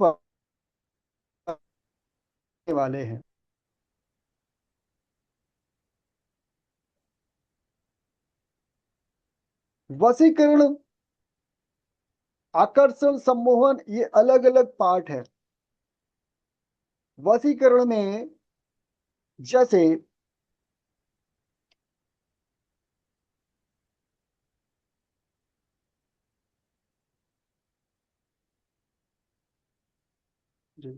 पर वाले हैं। वशीकरण, आकर्षण, सम्मोहन, ये अलग अलग पार्ट है। वशीकरण में जैसे जी।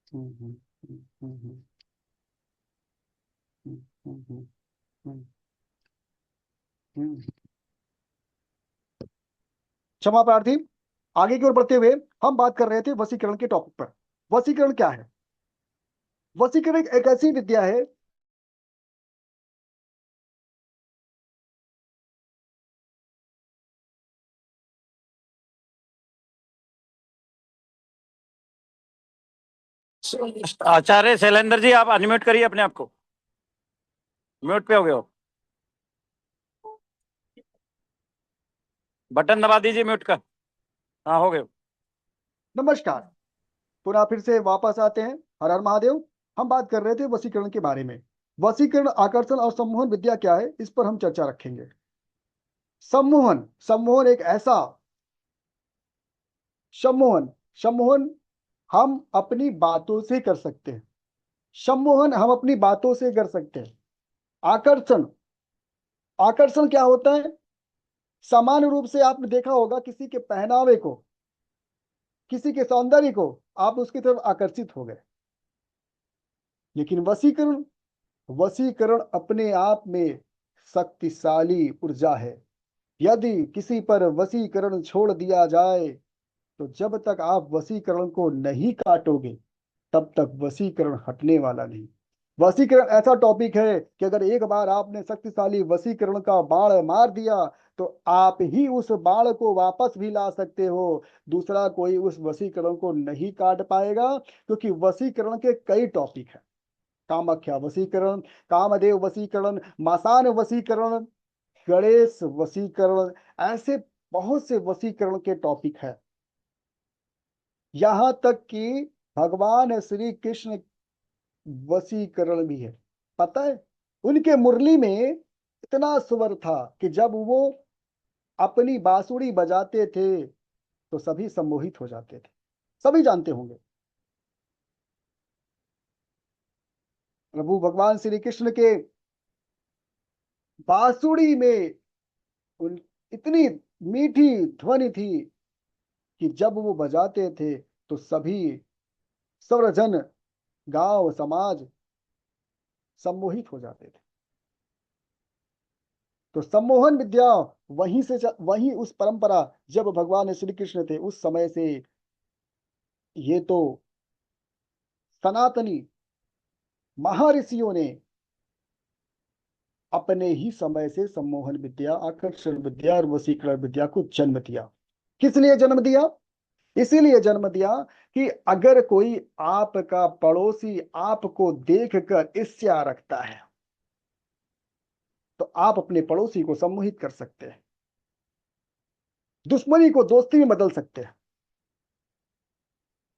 हम्म, हम्म, हम्म, हम्म, हम्म, हम्म, हम्म, हम्म, हम्म। क्षमा प्रार्थी। आगे की ओर बढ़ते हुए हम बात कर रहे थे वशीकरण के टॉपिक पर। वशीकरण क्या है? वशीकरण एक ऐसी विद्या है। आचार्य शैलेंद्र जी, आप अनम्यूट करिए अपने आप को। म्यूट पे हो गए हो। बटन दबा दीजिए म्यूट का। हाँ, हो गए हो। नमस्कार। पुनः फिर से वापस आते हैं। हर हर महादेव। हम बात कर रहे थे वशीकरण के बारे में। वशीकरण, आकर्षण और सम्मोहन विद्या क्या है, इस पर हम चर्चा रखेंगे। सम्मोहन, सम्मोहन एक ऐसा सम्मोहन सम्मोहन हम अपनी बातों से कर सकते हैं। सम्मोहन हम अपनी बातों से कर सकते हैं। आकर्षण, आकर्षण क्या होता है? सामान्य रूप से आपने देखा होगा किसी के पहनावे को, किसी के सौंदर्य को, आप उसकी तरफ आकर्षित हो गए। लेकिन वशीकरण, वशीकरण अपने आप में शक्तिशाली ऊर्जा है। यदि किसी पर वशीकरण छोड़ दिया जाए तो जब तक आप वशीकरण को नहीं काटोगे तब तक वशीकरण हटने वाला नहीं। वशीकरण ऐसा टॉपिक है कि अगर एक बार आपने शक्तिशाली वशीकरण का बाण मार दिया तो आप ही उस बाण को वापस भी ला सकते हो। दूसरा कोई उस वशीकरण को नहीं काट पाएगा, क्योंकि वशीकरण के कई टॉपिक हैं। कामाख्या वशीकरण, कामदेव वशीकरण, मासान वशीकरण, गणेश वशीकरण, ऐसे बहुत से वशीकरण के टॉपिक है। यहां तक कि भगवान श्री कृष्ण वशीकरण भी है। पता है, उनके मुरली में इतना स्वर था कि जब वो अपनी बांसुरी बजाते थे तो सभी सम्मोहित हो जाते थे। सभी जानते होंगे प्रभु भगवान श्री कृष्ण के बांसुरी में उन इतनी मीठी ध्वनि थी कि जब वो बजाते थे तो सभी सर्वजन, गांव समाज सम्मोहित हो जाते थे। तो सम्मोहन विद्या वहीं उस परंपरा, जब भगवान श्री कृष्ण थे उस समय से ये तो सनातनी महर्षियों ने अपने ही समय से सम्मोहन विद्या, आकर्षण विद्या और वशीकरण विद्या को जन्म दिया। किस लिए जन्म दिया? इसीलिए जन्म दिया कि अगर कोई आपका पड़ोसी आपको देखकर ईर्ष्या रखता है तो आप अपने पड़ोसी को सम्मोहित कर सकते हैं। दुश्मनी को दोस्ती में बदल सकते हैं।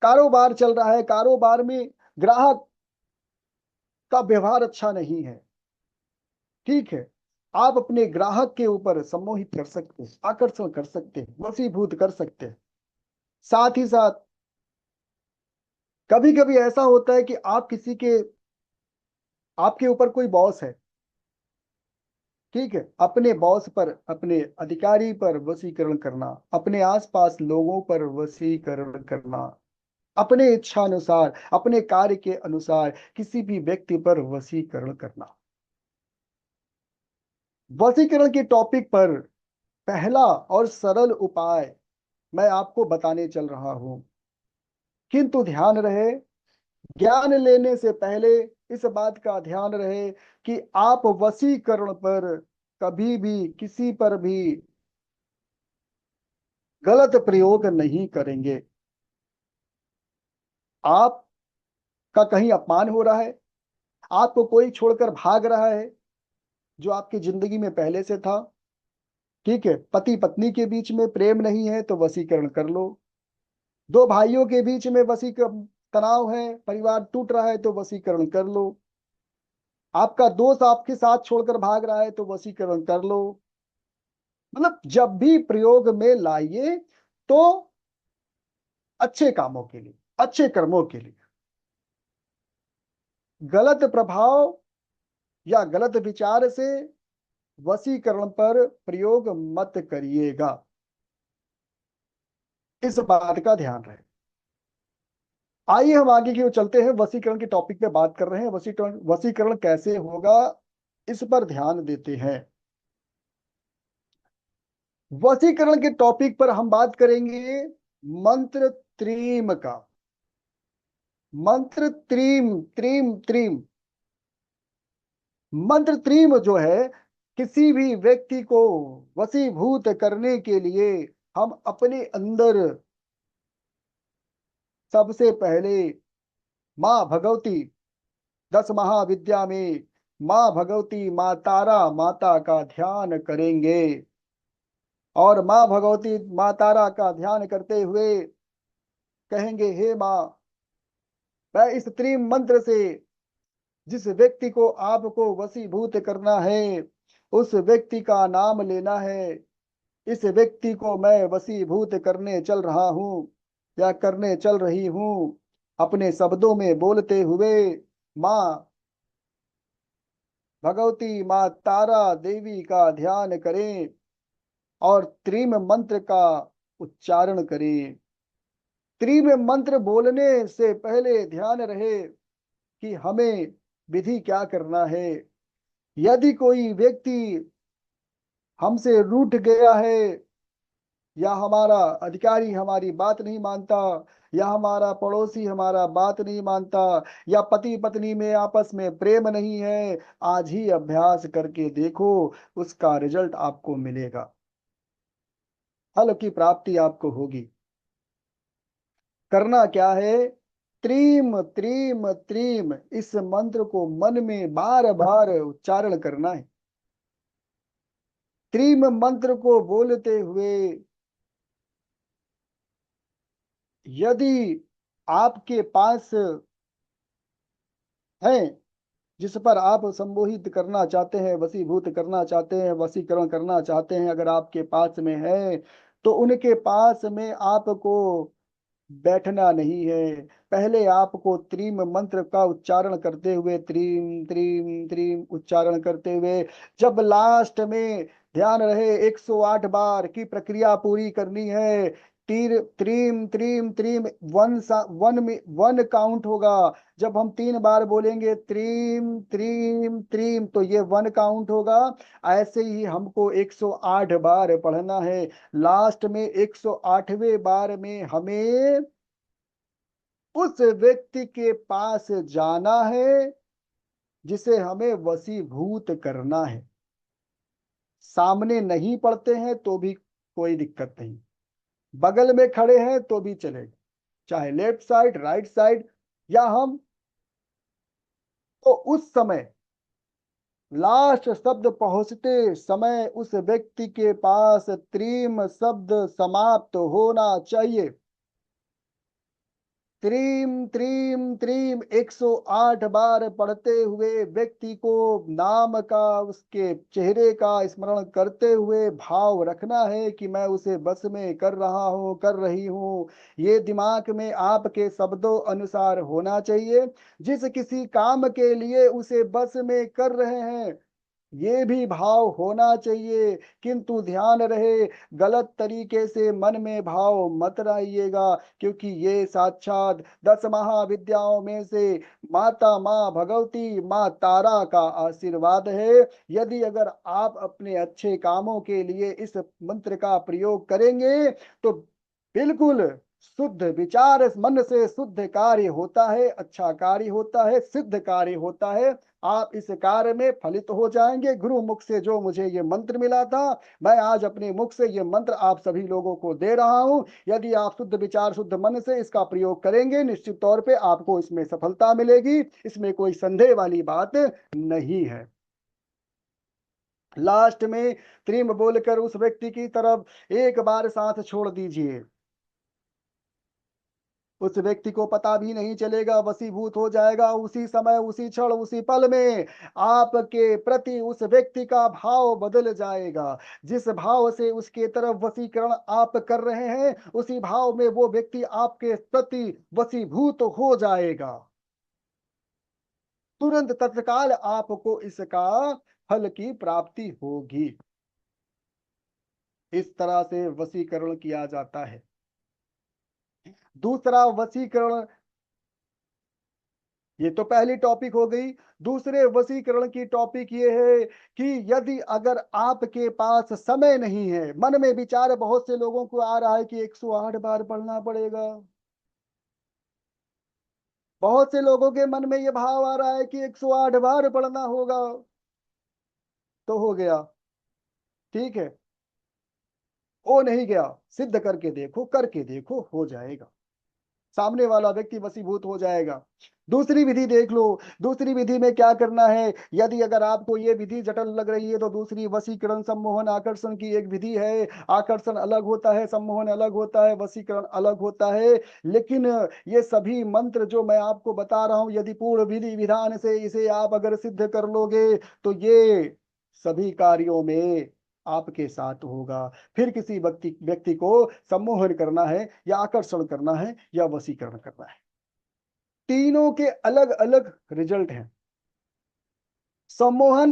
कारोबार चल रहा है, कारोबार में ग्राहक का व्यवहार अच्छा नहीं है, ठीक है, आप अपने ग्राहक के ऊपर सम्मोहित कर सकते हैं, आकर्षण कर सकते हैं, वशीभूत कर सकते हैं। साथ ही साथ कभी कभी ऐसा होता है कि आप किसी के, आपके ऊपर कोई बॉस है, ठीक है, अपने बॉस पर, अपने अधिकारी पर वशीकरण करना, अपने आसपास लोगों पर वशीकरण करना, अपने इच्छा अनुसार, अपने कार्य के अनुसार किसी भी व्यक्ति पर वशीकरण करना। वशीकरण के टॉपिक पर पहला और सरल उपाय मैं आपको बताने चल रहा हूं, किंतु ध्यान रहे, ज्ञान लेने से पहले इस बात का ध्यान रहे कि आप वशीकरण पर कभी भी किसी पर भी गलत प्रयोग नहीं करेंगे। आपका कहीं अपमान हो रहा है, आपको कोई छोड़कर भाग रहा है जो आपकी जिंदगी में पहले से था, ठीक है, पति पत्नी के बीच में प्रेम नहीं है तो वशीकरण कर लो, दो भाइयों के बीच में वशीकरण तनाव है, परिवार टूट रहा है तो वशीकरण कर लो, आपका दोस्त आपके साथ छोड़कर भाग रहा है तो वशीकरण कर लो। मतलब जब भी प्रयोग में लाइए तो अच्छे कामों के लिए, अच्छे कर्मों के लिए। गलत प्रभाव या गलत विचार से वशीकरण पर प्रयोग मत करिएगा, इस बात का ध्यान रहे। आइए हम आगे की ओर चलते हैं, वशीकरण के टॉपिक पे बात कर रहे हैं। वशीकरण वशीकरण कैसे होगा इस पर ध्यान देते हैं। वशीकरण के टॉपिक पर हम बात करेंगे मंत्र त्रीम का। मंत्र त्रीम, त्रीम त्रीम, मंत्र त्रीम जो है, किसी भी व्यक्ति को वशीभूत करने के लिए हम अपने अंदर सबसे पहले माँ भगवती, 10 महाविद्या में माँ भगवती माँ तारा माता का ध्यान करेंगे, और माँ भगवती माँ तारा का ध्यान करते हुए कहेंगे, हे माँ, मैं इस त्रिम मंत्र से जिस व्यक्ति को आपको वशीभूत करना है उस व्यक्ति का नाम लेना है, इस व्यक्ति को मैं वशीभूत करने चल रहा हूं या करने चल रही हूं। अपने शब्दों में बोलते हुए माँ भगवती माँ तारा देवी का ध्यान करें और त्रिम मंत्र का उच्चारण करें। त्रिम मंत्र बोलने से पहले ध्यान रहे कि हमें विधि क्या करना है। यदि कोई व्यक्ति हमसे रूठ गया है, या हमारा अधिकारी हमारी बात नहीं मानता, या हमारा पड़ोसी हमारा बात नहीं मानता, या पति पत्नी में आपस में प्रेम नहीं है, आज ही अभ्यास करके देखो, उसका रिजल्ट आपको मिलेगा, फल की प्राप्ति आपको होगी। करना क्या है? त्रीम त्रीम त्रीम, इस मंत्र को मन में बार बार उच्चारण करना है। त्रीम मंत्र को बोलते हुए यदि आपके पास है जिस पर आप संमोहित करना चाहते हैं, वशीभूत करना चाहते हैं, वशीकरण करना चाहते हैं, अगर आपके पास में है तो उनके पास में आपको बैठना नहीं है। पहले आपको त्रीम मंत्र का उच्चारण करते हुए, त्रीम त्रीम त्रीम उच्चारण करते हुए, जब लास्ट में ध्यान रहे 108 बार की प्रक्रिया पूरी करनी है। तीर त्रीम त्रीम त्रीम, वन में वन काउंट होगा। जब हम 3 बार बोलेंगे त्रीम त्रीम त्रीम तो ये वन काउंट होगा। ऐसे ही हमको 108 बार पढ़ना है। लास्ट में 108वें बार में हमें उस व्यक्ति के पास जाना है जिसे हमें वशीभूत करना है। सामने नहीं पढ़ते हैं तो भी कोई दिक्कत नहीं, बगल में खड़े हैं तो भी चलेगा, चाहे लेफ्ट साइड राइट साइड, या हम तो उस समय लास्ट शब्द पहुंचते समय उस व्यक्ति के पास त्रीम शब्द समाप्त होना चाहिए। त्रीम त्रीम त्रीम 108 बार पढ़ते हुए व्यक्ति को नाम का, उसके चेहरे का स्मरण करते हुए भाव रखना है कि मैं उसे बस में कर रहा हूँ, कर रही हूँ। ये दिमाग में आपके शब्दों अनुसार होना चाहिए। जिस किसी काम के लिए उसे बस में कर रहे हैं ये भी भाव होना चाहिए, किंतु ध्यान रहे गलत तरीके से मन में भाव मत लाइएगा, क्योंकि ये साक्षात 10 महाविद्याओं में से माता माँ भगवती माँ तारा का आशीर्वाद है। यदि अगर आप अपने अच्छे कामों के लिए इस मंत्र का प्रयोग करेंगे तो बिल्कुल शुद्ध विचार मन से शुद्ध कार्य होता है, अच्छा कार्य होता है, सिद्ध कार्य होता है। आप इस कार्य में फलित हो जाएंगे। गुरु मुख से जो मुझे ये मंत्र मिला था, मैं आज अपने मुख से ये मंत्र आप सभी लोगों को दे रहा हूं। यदि आप शुद्ध विचार शुद्ध मन से इसका प्रयोग करेंगे, निश्चित तौर पे आपको इसमें सफलता मिलेगी। इसमें कोई संदेह वाली बात नहीं है। लास्ट में त्रिम बोलकर उस व्यक्ति की तरफ एक बार साथ छोड़ दीजिए। उस व्यक्ति को पता भी नहीं चलेगा, वशीभूत हो जाएगा उसी समय, उसी क्षण, उसी पल में आपके प्रति उस व्यक्ति का भाव बदल जाएगा। जिस भाव से उसके तरफ वशीकरण आप कर रहे हैं, उसी भाव में वो व्यक्ति आपके प्रति वशीभूत हो जाएगा। तुरंत तत्काल आपको इसका फल की प्राप्ति होगी। इस तरह से वशीकरण किया जाता है। दूसरा वशीकरण, ये तो पहली टॉपिक हो गई। दूसरे वशीकरण की टॉपिक ये है कि यदि अगर आपके पास समय नहीं है, मन में विचार बहुत से लोगों को आ रहा है कि 108 बार पढ़ना पड़ेगा। बहुत से लोगों के मन में ये भाव आ रहा है कि 108 बार पढ़ना होगा। तो हो गया, ठीक है, हो नहीं गया, सिद्ध करके देखो, हो जाएगा। सामने वाला व्यक्ति वशीभूत हो जाएगा। दूसरी विधि देख लो। दूसरी विधि में क्या करना है, यदि अगर आपको ये विधि जटिल लग रही है तो दूसरी वशीकरण सम्मोहन आकर्षण की एक विधि है। आकर्षण अलग होता है, सम्मोहन अलग होता है, वशीकरण अलग होता है। लेकिन ये सभी मंत्र जो मैं आपको बता रहा हूं, यदि पूर्ण विधि विधान से इसे आप अगर सिद्ध कर लोगे तो ये सभी कार्यों में आपके साथ होगा। फिर किसी व्यक्ति व्यक्ति को सम्मोहन करना है या आकर्षण करना है या वशीकरण करना है, तीनों के अलग अलग रिजल्ट हैं। सम्मोहन,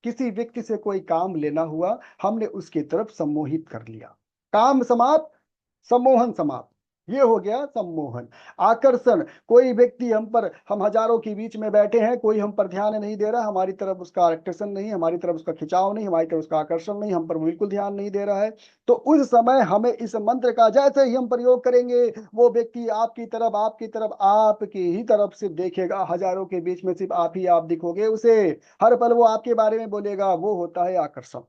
किसी व्यक्ति से कोई काम लेना हुआ, हमने उसकी तरफ सम्मोहित कर लिया, काम समाप्त, सम्मोहन समाप्त, ये हो गया सम्मोहन। आकर्षण, कोई व्यक्ति हम पर, हम हजारों के बीच में बैठे हैं, कोई हम पर ध्यान नहीं दे रहा, हमारी तरफ उसका अट्रैक्शन नहीं, हमारी तरफ उसका खिंचाव नहीं, हमारी तरफ उसका आकर्षण नहीं, हम पर बिल्कुल ध्यान नहीं दे रहा है। तो उस समय हमें इस मंत्र का जैसे ही हम प्रयोग करेंगे, वो व्यक्ति आपकी तरफ आपकी ही तरफ से देखेगा। हजारों के बीच में सिर्फ आप ही आप दिखोगे उसे, हर पल वो आपके बारे में बोलेगा, वो होता है आकर्षण।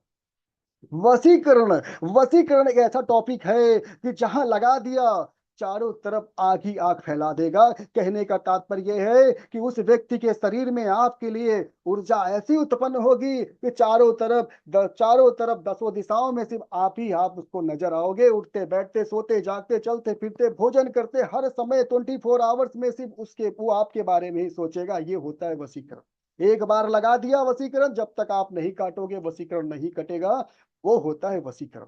वशीकरण, वशीकरण एक ऐसा टॉपिक है कि जहां लगा दिया, चारों तरफ आग ही आग फैला देगा। कहने का तात्पर्य यह है कि उस व्यक्ति के शरीर में आपके लिए ऊर्जा ऐसी उत्पन्न होगी कि चारों तरफ दसों दिशाओं में सिर्फ आप ही आप उसको नजर आओगे। उठते बैठते सोते जागते चलते फिरते भोजन करते हर समय 24 आवर्स में सिर्फ उसके वो आपके बारे में ही सोचेगा। ये होता है वशीकरण। एक बार लगा दिया वशीकरण, जब तक आप नहीं काटोगे वशीकरण नहीं कटेगा। वो होता है वशीकरण।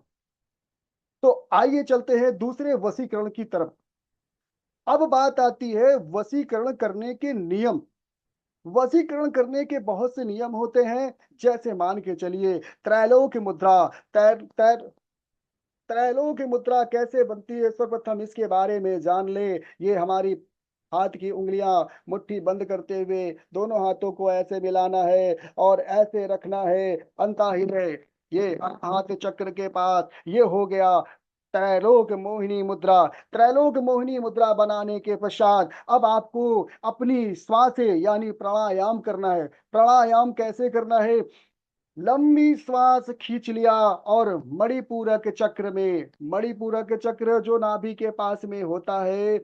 तो आइए चलते हैं दूसरे वशीकरण की तरफ। अब बात आती है वशीकरण करने के नियम। वशीकरण करने के बहुत से नियम होते हैं। जैसे मान के चलिए त्रैलोक्य मुद्रा। तैर तैर त्रैलोक्य मुद्रा कैसे बनती है, सर्वप्रथम इसके बारे में जान ले। ये हमारी हाथ की उंगलियां मुट्ठी बंद करते हुए दोनों हाथों को ऐसे मिलाना है और ऐसे रखना है अंताही में, ये हाथ चक्र के पास। ये हो गया त्रैलोक मोहिनी मुद्रा। त्रैलोक मोहिनी मुद्रा बनाने के पश्चात अब आपको अपनी श्वासें यानी प्राणायाम करना है। प्राणायाम कैसे करना है, लंबी श्वास खींच लिया और मणिपूरक चक्र में, मणिपूरक चक्र जो नाभि के पास में होता है,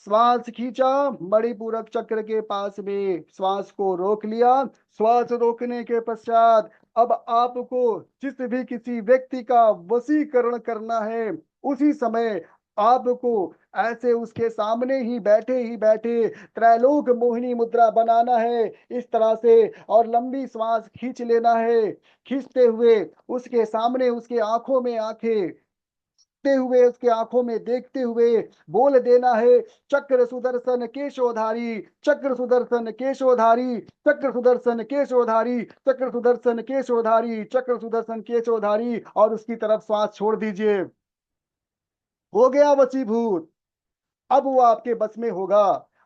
श्वास खींचा, मणिपूरक चक्र के पास में श्वास को रोक लिया। श्वास रोकने के पश्चात अब आपको जिस भी किसी व्यक्ति का वशीकरण करना है, उसी समय आपको ऐसे उसके सामने ही बैठे त्रैलोक मोहिनी मुद्रा बनाना है इस तरह से, और लंबी श्वास खींच लेना है। खींचते हुए उसके सामने उसके आंखों में आंखें देखते हुए, उसके आंखों में देखते हुए बोल देना है, चक्र सुदर्शन केशोधारी, चक्र सुदर्शन केशोधारी, चक्र सुदर्शन केशोधारी, चक्र सुदर्शन केशोधारी, चक्र सुदर्शन केशोधारी, और उसकी तरफ श्वास छोड़ दीजिए। हो गया वशीभूत। अब वो आपके बस में होगा,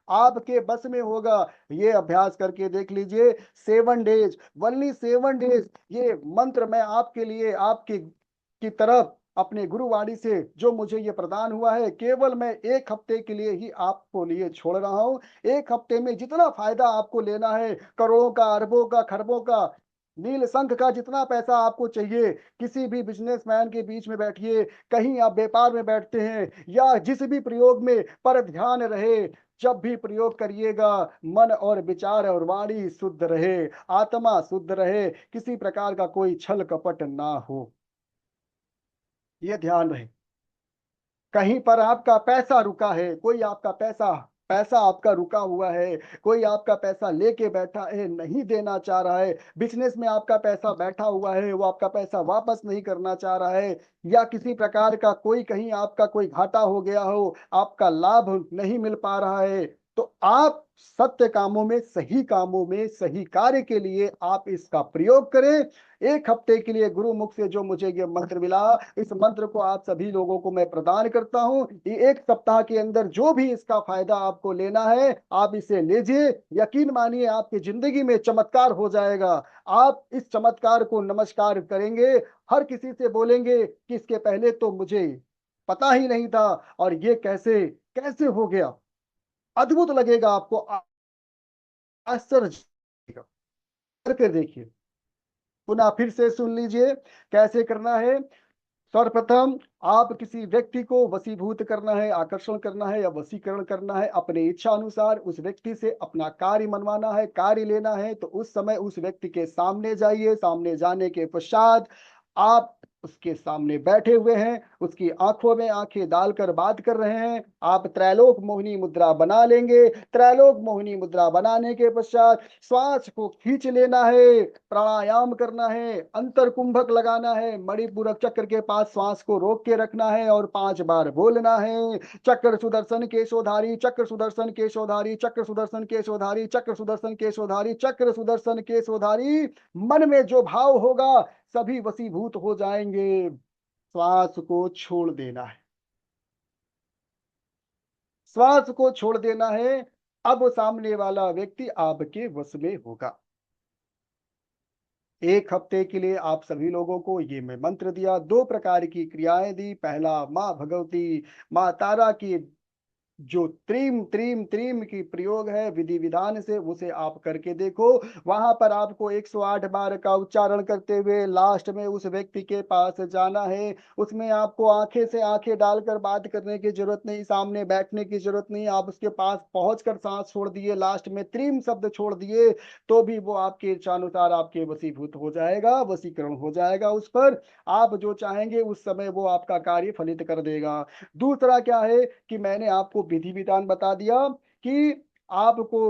आपके बस में होगा। ये अभ्यास करके देख लीजिए। 7 डेज, ओनली 7 डेज। ये मंत्र मैं आपके लिए आपकी की तरफ अपने गुरुवाणी से जो मुझे ये प्रदान हुआ है, केवल मैं 1 हफ्ते के लिए ही आपको लिए छोड़ रहा हूं। 1 हफ्ते में जितना फायदा आपको लेना है, करोड़ों का, अरबों का, खरबों का, नील संख का जितना पैसा आपको चाहिए, किसी भी बिजनेसमैन के बीच में बैठिए, कहीं आप व्यापार में बैठते हैं या जिस भी प्रयोग में, पर ध्यान रहे, जब भी प्रयोग करिएगा मन और विचार और वाणी शुद्ध रहे, आत्मा शुद्ध रहे, किसी प्रकार का कोई छल कपट ना हो, ये ध्यान रहे। कहीं पर आपका पैसा रुका है, कोई आपका पैसा पैसा आपका रुका हुआ है, कोई आपका पैसा लेके बैठा है, नहीं देना चाह रहा है, बिजनेस में आपका पैसा बैठा हुआ है, वो आपका पैसा वापस नहीं करना चाह रहा है, या किसी प्रकार का कोई, कहीं आपका कोई घाटा हो गया हो, आपका लाभ नहीं मिल पा रहा है, तो आप सत्य कामों में, सही कामों में, सही कार्य के लिए आप इसका प्रयोग करें। 1 हफ्ते के लिए गुरु मुख से जो मुझे ये मंत्र मिला, इस मंत्र को आप सभी लोगों को मैं प्रदान करता हूं। ये 1 सप्ताह के अंदर जो भी इसका फायदा आपको लेना है, आप इसे लीजिए। यकीन मानिए आपकी जिंदगी में चमत्कार हो जाएगा। आप इस चमत्कार को नमस्कार करेंगे, हर किसी से बोलेंगे कि इसके पहले तो मुझे पता ही नहीं था, और ये कैसे कैसे हो गया। अद्भुत लगेगा आपको, आश्चर्य लगेगा। करके देखिए, पुनः फिर से सुन लीजिए कैसे करना है। सर्वप्रथम आप किसी व्यक्ति को वशीभूत करना है, आकर्षण करना है या वशीकरण करना है, अपने इच्छा अनुसार उस व्यक्ति से अपना कार्य मनवाना है, कार्य लेना है, तो उस समय उस व्यक्ति के सामने जाइए। सामने जाने के पश्चात आप उसके सामने बैठे हुए हैं, उसकी आंखों में आंखें डालकर बात कर रहे हैं, आप त्रैलोक मोहिनी मुद्रा बना लेंगे। त्रैलोक मोहिनी मुद्रा बनाने के पश्चात श्वास को खींच लेना है, प्राणायाम करना है, अंतर कुंभक लगाना है, मणिपूरक चक्र के पास श्वास को रोक के रखना है और 5 बार बोलना है, चक्र सुदर्शन केशोधारी, चक्र सुदर्शन केशोधारी, चक्र सुदर्शन केशोधारी, चक्र सुदर्शन केशोधारी, चक्र सुदर्शन केशोधारी। मन में जो भाव होगा सभी वशीभूत हो जाएंगे। श्वास को छोड़ देना है, श्वास को छोड़ देना है। अब सामने वाला व्यक्ति आपके वश में होगा। 1 हफ्ते के लिए आप सभी लोगों को ये मैं मंत्र दिया, 2 प्रकार की क्रियाएं दी। पहला, माँ भगवती, माँ तारा की जो त्रीम त्रीम त्रीम की प्रयोग है विधि विधान से, उसे आप करके देखो। वहां पर आपको 108 बार का उच्चारण करते हुए लास्ट में उस व्यक्ति के पास जाना है। उसमें आपको आंखें से आंखें डालकर बात करने की जरूरत नहीं, सामने बैठने की जरूरत नहीं। आप उसके पास पहुंचकर सांस छोड़ दिए, लास्ट में त्रीम शब्द छोड़ दिए, तो भी वो आपके इच्छानुसार आपके वशीभूत हो जाएगा, वशीकरण हो जाएगा उस पर। आप जो चाहेंगे उस समय वो आपका कार्य फलित कर देगा। दूसरा क्या है कि मैंने आपको विधि विधान बता दिया कि आपको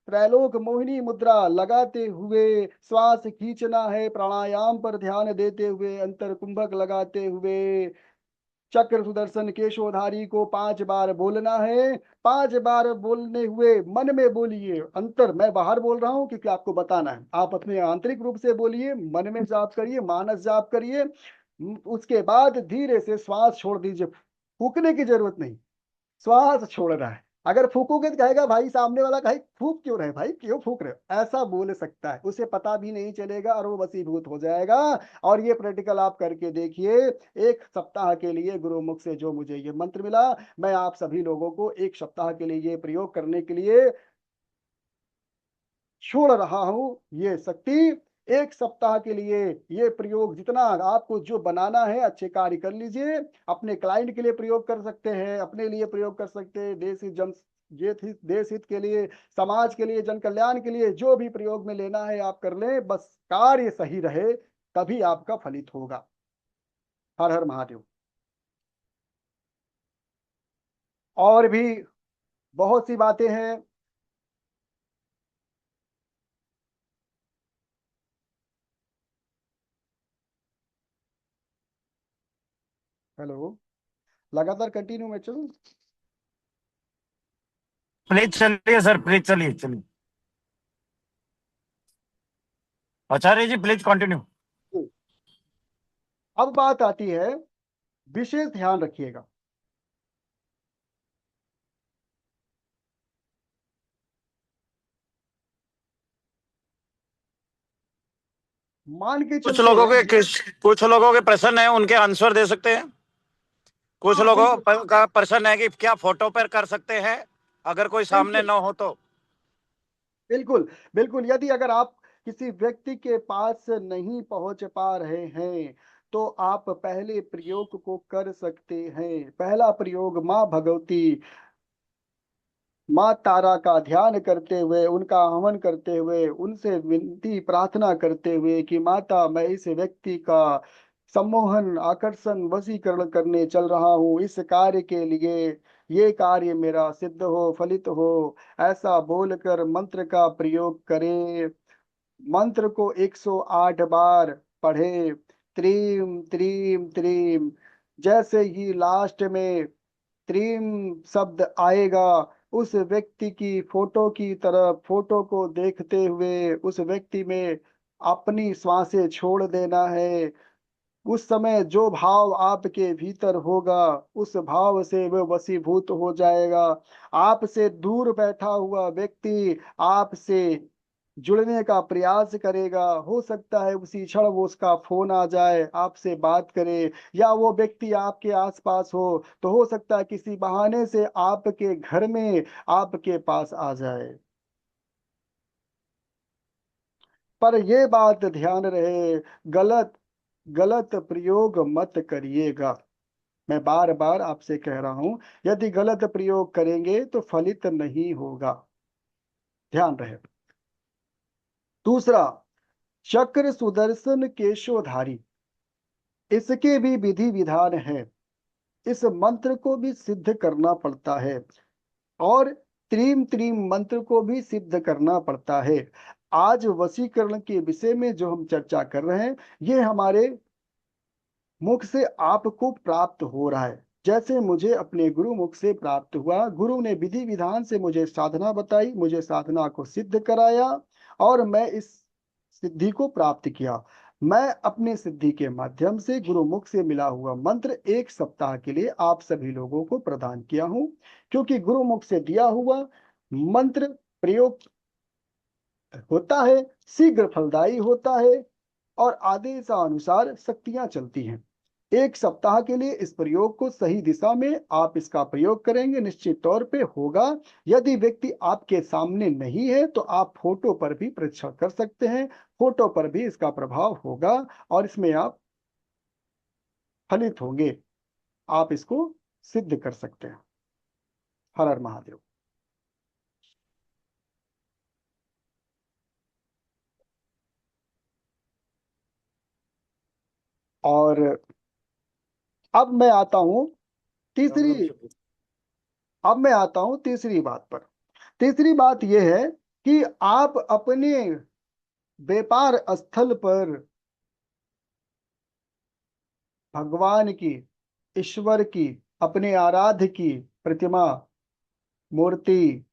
त्रैलोक मोहिनी मुद्रा लगाते हुए श्वास खींचना है, प्राणायाम पर ध्यान देते हुए, अंतर कुंभक लगाते हुए, चक्र सुदर्शन केशोधारी को 5 बार बोलना है। 5 बार बोलने हुए मन में बोलिए, अंतर मैं बाहर बोल रहा हूं क्योंकि आपको बताना है। आप अपने आंतरिक रूप से बोलिए, मन में जाप करिए, मानस जाप करिए। उसके बाद धीरे से श्वास छोड़ दीजिए, फूकने की जरूरत नहीं, श्वास छोड़ रहा है। अगर फूकोगे तो कहेगा भाई सामने वाला, भाई फूक क्यों रहे, भाई क्यों फूक रहे हो, ऐसा बोल सकता है। उसे पता भी नहीं चलेगा और वो वशीभूत हो जाएगा। और ये प्रैक्टिकल आप करके देखिए। 1 सप्ताह के लिए गुरुमुख से जो मुझे ये मंत्र मिला, मैं आप सभी लोगों को 1 सप्ताह के लिए ये प्रयोग करने के लिए छोड़ रहा हूं। ये शक्ति 1 सप्ताह के लिए, ये प्रयोग जितना आपको जो बनाना है अच्छे कार्य कर लीजिए। अपने क्लाइंट के लिए प्रयोग कर सकते हैं, अपने लिए प्रयोग कर सकते हैं, देश हित, जन देश हित के लिए, समाज के लिए, जन कल्याण के लिए, जो भी प्रयोग में लेना है आप कर लें, बस कार्य सही रहे, तभी आपका फलित होगा। हर हर महादेव। और भी बहुत सी बातें हैं। हेलो, लगातार कंटिन्यू में चलूं? प्लीज चलिए सर, प्लीज चलिए चलिए। आचार्य जी प्लीज कंटिन्यू। अब बात आती है, विशेष ध्यान रखिएगा। मान के चलते हैं कुछ लोगों के प्रश्न है, उनके आंसर दे सकते हैं। कुछ हाँ लोगों बिल्कुल का प्रश्न है कि क्या फोटो पर कर सकते हैं अगर कोई सामने बिल्कुल न हो तो? बिल्कुल बिल्कुल। यदि अगर आप किसी व्यक्ति के पास नहीं पहुंच पा रहे हैं तो आप पहले प्रयोग को कर सकते हैं। पहला प्रयोग माँ भगवती, माँ तारा का ध्यान करते हुए, उनका हवन करते हुए, उनसे विनती प्रार्थना करते हुए कि माता मैं इस व्यक्ति का सम्मोहन, आकर्षण, वशीकरण करने चल रहा हूँ इस कार्य के लिए, ये कार्य मेरा सिद्ध हो, फलित हो, ऐसा बोलकर मंत्र का प्रयोग करें। मंत्र को 108 बार पढ़े। त्रीम त्रीम त्रीम। जैसे ही लास्ट में त्रीम शब्द आएगा, उस व्यक्ति की फोटो की तरफ, फोटो को देखते हुए उस व्यक्ति में अपनी श्वासें छोड़ देना है। उस समय जो भाव आपके भीतर होगा उस भाव से वह वशीभूत हो जाएगा। आपसे दूर बैठा हुआ व्यक्ति आपसे जुड़ने का प्रयास करेगा। हो सकता है उसी क्षण वो उसका फोन आ जाए, आपसे बात करे, या वो व्यक्ति आपके आसपास हो तो हो सकता है किसी बहाने से आपके घर में आपके पास आ जाए। पर ये बात ध्यान रहे, गलत गलत प्रयोग मत करिएगा। मैं बार बार आपसे कह रहा हूं, यदि गलत प्रयोग करेंगे तो फलित नहीं होगा। ध्यान रहे। दूसरा, चक्र सुदर्शन केशोधारी, इसके भी विधि विधान है। इस मंत्र को भी सिद्ध करना पड़ता है और त्रीम त्रीम मंत्र को भी सिद्ध करना पड़ता है। आज वशीकरण के विषय में जो हम चर्चा कर रहे हैं, ये हमारे मुख से आपको प्राप्त हो रहा है। जैसे मुझे अपने गुरु मुख से प्राप्त हुआ, गुरु ने विधि विधान से मुझे साधना बताई, मुझे साधना को सिद्ध कराया और मैं इस सिद्धि को प्राप्त किया। मैं अपनी सिद्धि के माध्यम से गुरु मुख से मिला हुआ मंत्र 1 सप्ताह के लिए आप सभी लोगों को प्रदान किया हूं, क्योंकि गुरु मुख से दिया हुआ मंत्र प्रयोग होता है, शीघ्र फलदायी होता है और आदेशानुसार शक्तियां चलती हैं। 1 सप्ताह के लिए इस प्रयोग को सही दिशा में आप इसका प्रयोग करेंगे, निश्चित तौर पे होगा। यदि व्यक्ति आपके सामने नहीं है तो आप फोटो पर भी परीक्षण कर सकते हैं, फोटो पर भी इसका प्रभाव होगा और इसमें आप फलित होंगे, आप इसको सिद्ध कर सकते हैं। हर हर महादेव। और अब मैं आता हूं तीसरी अब मैं आता हूं तीसरी बात पर। तीसरी बात यह है कि आप अपने व्यापार स्थल पर भगवान की, ईश्वर की, अपने आराध्य की प्रतिमा, मूर्ति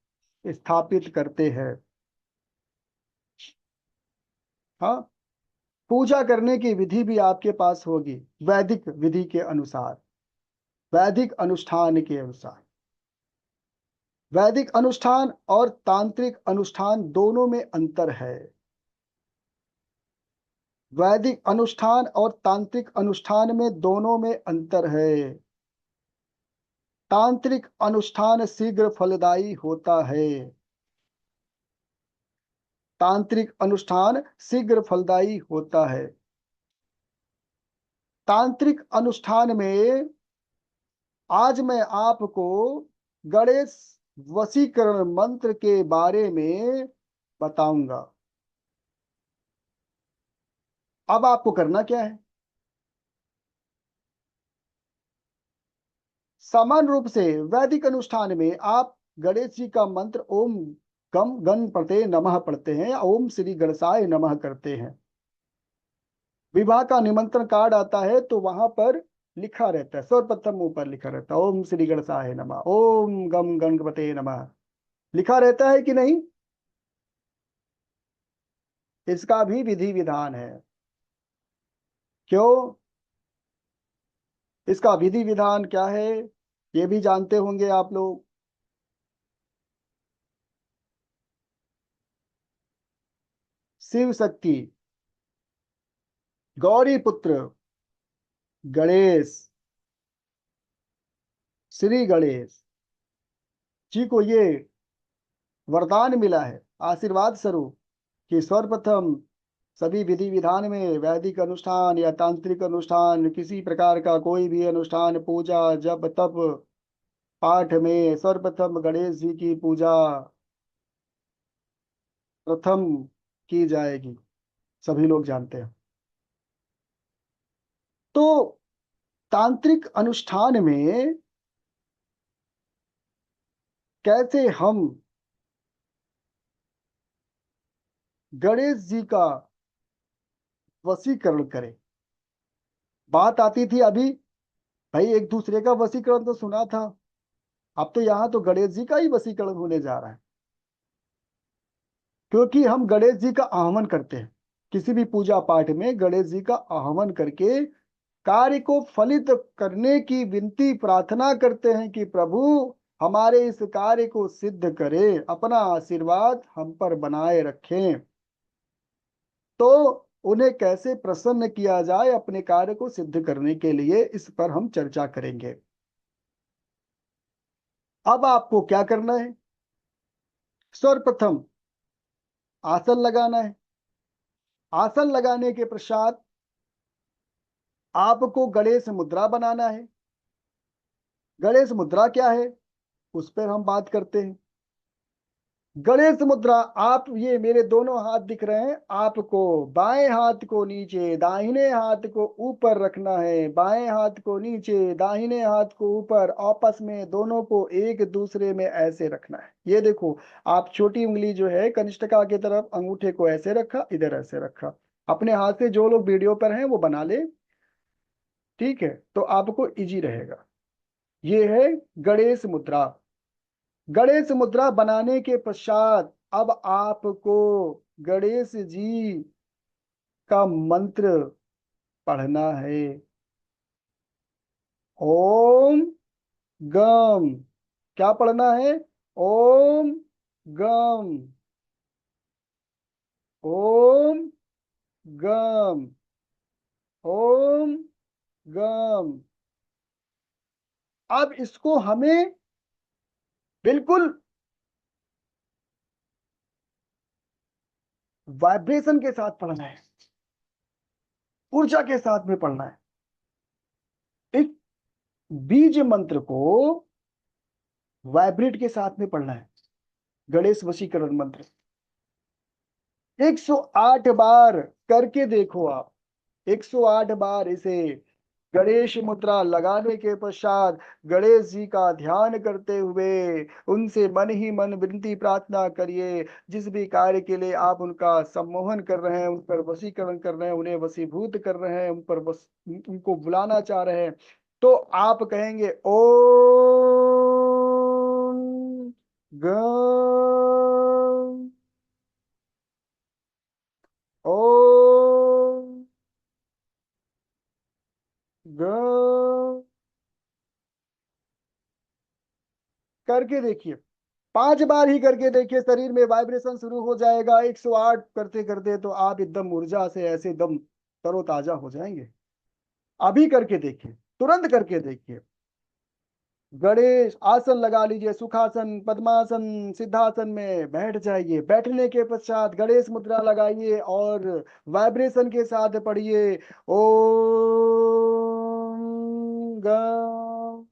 स्थापित करते हैं। हाँ, पूजा करने की विधि भी आपके पास होगी, वैदिक विधि के अनुसार, वैदिक अनुष्ठान के अनुसार। वैदिक अनुष्ठान और तांत्रिक अनुष्ठान दोनों में अंतर है। वैदिक अनुष्ठान और तांत्रिक अनुष्ठान में दोनों में अंतर है। तांत्रिक अनुष्ठान शीघ्र फलदायी होता है। तांत्रिक अनुष्ठान शीघ्र फलदायी होता है। तांत्रिक अनुष्ठान में आज मैं आपको गणेश वशीकरण मंत्र के बारे में बताऊंगा। अब आपको करना क्या है? समान रूप से वैदिक अनुष्ठान में आप गणेश जी का मंत्र ओम गम गणपते नमः पढ़ते हैं या ओम श्री गणेशाय नमः करते हैं। विवाह का निमंत्रण कार्ड आता है तो वहां पर लिखा रहता है, सर्वप्रथम ऊपर लिखा रहता है ओम श्री गणेशाय नमः, ओम गम गणपते नमः, लिखा रहता है कि नहीं? इसका भी विधि विधान है। क्यों? इसका विधि विधान क्या है ये भी जानते होंगे आप लोग। शिव शक्ति, गौरी पुत्र गणेश, श्री गणेश जी को ये वरदान मिला है आशीर्वाद स्वरूप कि सर्वप्रथम सभी विधि विधान में वैदिक अनुष्ठान या तांत्रिक अनुष्ठान किसी प्रकार का कोई भी अनुष्ठान पूजा जप तप पाठ में सर्वप्रथम गणेश जी की पूजा प्रथम की जाएगी, सभी लोग जानते हैं। तो तांत्रिक अनुष्ठान में कैसे हम गणेश जी का वशीकरण करें, बात आती थी अभी। भाई एक दूसरे का वशीकरण तो सुना था, अब तो यहाँ तो गणेश जी का ही वशीकरण होने जा रहा है। क्योंकि हम गणेश जी का आह्वान करते हैं, किसी भी पूजा पाठ में गणेश जी का आह्वान करके कार्य को फलित करने की विनती प्रार्थना करते हैं कि प्रभु हमारे इस कार्य को सिद्ध करें, अपना आशीर्वाद हम पर बनाए रखें। तो उन्हें कैसे प्रसन्न किया जाए अपने कार्य को सिद्ध करने के लिए, इस पर हम चर्चा करेंगे। अब आपको क्या करना है, सर्वप्रथम आसन लगाना है। आसन लगाने के पश्चात आपको गणेश मुद्रा बनाना है। गणेश मुद्रा क्या है उस पर हम बात करते हैं। गणेश मुद्रा, आप ये मेरे दोनों हाथ दिख रहे हैं, आपको बाएं हाथ को नीचे दाहिने हाथ को ऊपर रखना है, बाएं हाथ को नीचे दाहिने हाथ को ऊपर, आपस में दोनों को एक दूसरे में ऐसे रखना है। ये देखो, आप छोटी उंगली जो है कनिष्ठिका की तरफ, अंगूठे को ऐसे रखा, इधर ऐसे रखा। अपने हाथ से जो लोग वीडियो पर हैं वो बना ले, ठीक है, तो आपको इजी रहेगा। ये है गणेश मुद्रा। गणेश मुद्रा बनाने के पश्चात अब आपको गणेश जी का मंत्र पढ़ना है। ओम गम, क्या पढ़ना है, ओम गम, ओम गम, ओम गम। अब इसको हमें बिल्कुल वाइब्रेशन के साथ पढ़ना है, ऊर्जा के साथ में पढ़ना है। एक बीज मंत्र को वाइब्रेट के साथ में पढ़ना है। गणेश वशीकरण मंत्र 108 बार करके देखो आप। 108 बार इसे गणेश मुद्रा लगाने के पश्चात गणेश जी का ध्यान करते हुए उनसे मन ही मन विनती प्रार्थना करिए। जिस भी कार्य के लिए आप उनका सम्मोहन कर रहे हैं, उन पर वशीकरण कर रहे हैं, उन्हें वशीभूत कर रहे हैं, उन पर बस उनको बुलाना चाह रहे हैं, तो आप कहेंगे ओम गम, ओम गम, करके देखिए। 5 बार ही करके देखिए, शरीर में वाइब्रेशन शुरू हो जाएगा। 108 करते करते तो आप एकदम ऊर्जा से ऐसे एकदम तरोताजा हो जाएंगे। अभी करके देखिए, तुरंत करके देखिए। गणेश आसन लगा लीजिए, सुखासन, पद्मासन, सिद्धासन में बैठ जाइए। बैठने के पश्चात गणेश मुद्रा लगाइए और वाइब्रेशन के साथ पढ़िए ओम गम।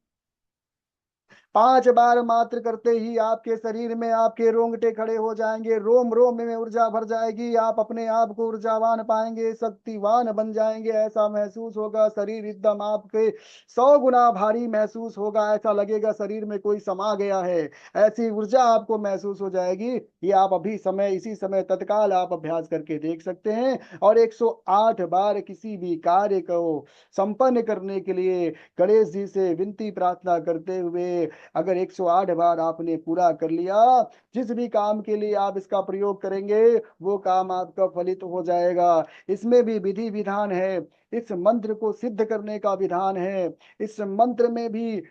5 बार मात्र करते ही आपके शरीर में आपके रोंगटे खड़े हो जाएंगे, रोम रोम में ऊर्जा भर जाएगी, आप अपने आप को ऊर्जावान पाएंगे, शक्तिवान बन जाएंगे। ऐसा महसूस होगा शरीर एकदम आपके 100 गुना भारी महसूस होगा, ऐसा लगेगा शरीर में कोई समा गया है। ऐसी ऊर्जा आपको महसूस हो जाएगी। ये आप अभी समय, इसी समय तत्काल आप अभ्यास करके देख सकते हैं। और 108 बार किसी भी कार्य को संपन्न करने के लिए गणेश जी से विनती प्रार्थना करते हुए अगर 108 बार आपने पूरा कर लिया, जिस भी काम के लिए आप इसका प्रयोग करेंगे वो काम आपका फलित हो जाएगा। इसमें भी विधि विधान है, इस मंत्र को सिद्ध करने का विधान है, इस मंत्र में भी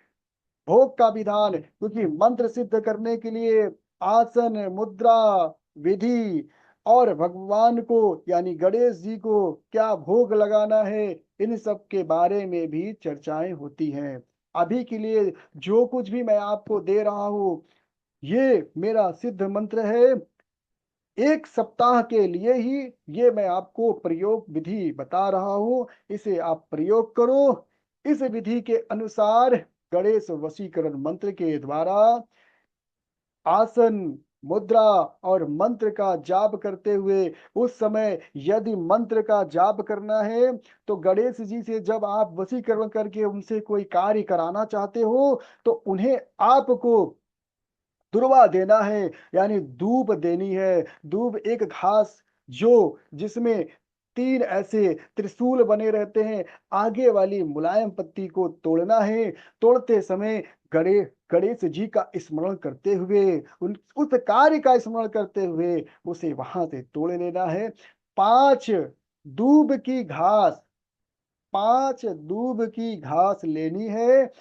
भोग का विधान है। क्योंकि मंत्र सिद्ध करने के लिए आसन, मुद्रा, विधि और भगवान को यानी गणेश जी को क्या भोग लगाना है, इन सब के बारे में भी चर्चाएं होती हैं। अभी के लिए जो कुछ भी मैं आपको दे रहा हूं, ये मेरा सिद्ध मंत्र है। 1 सप्ताह के लिए ही ये मैं आपको प्रयोग विधि बता रहा हूं, इसे आप प्रयोग करो। इस विधि के अनुसार गणेश वशीकरण मंत्र के द्वारा आसन, मुद्रा और मंत्र का जाप करते हुए, उस समय यदि मंत्र का जाप करना है तो गणेश जी से जब आप वशीकरण करके उनसे कोई कार्य कराना चाहते हो, तो उन्हें आपको दुर्वा देना है, यानी दूब देनी है। दूब एक घास जो जिसमें 3 ऐसे त्रिशूल बने रहते हैं, आगे वाली मुलायम पत्ती को तोड़ना है। तोड़ते समय गणेश जी का स्मरण करते हुए, उस कार्य का स्मरण करते हुए उसे वहां से तोड़ लेना है। 5 दूब की घास, 5 दूब की घास लेनी है।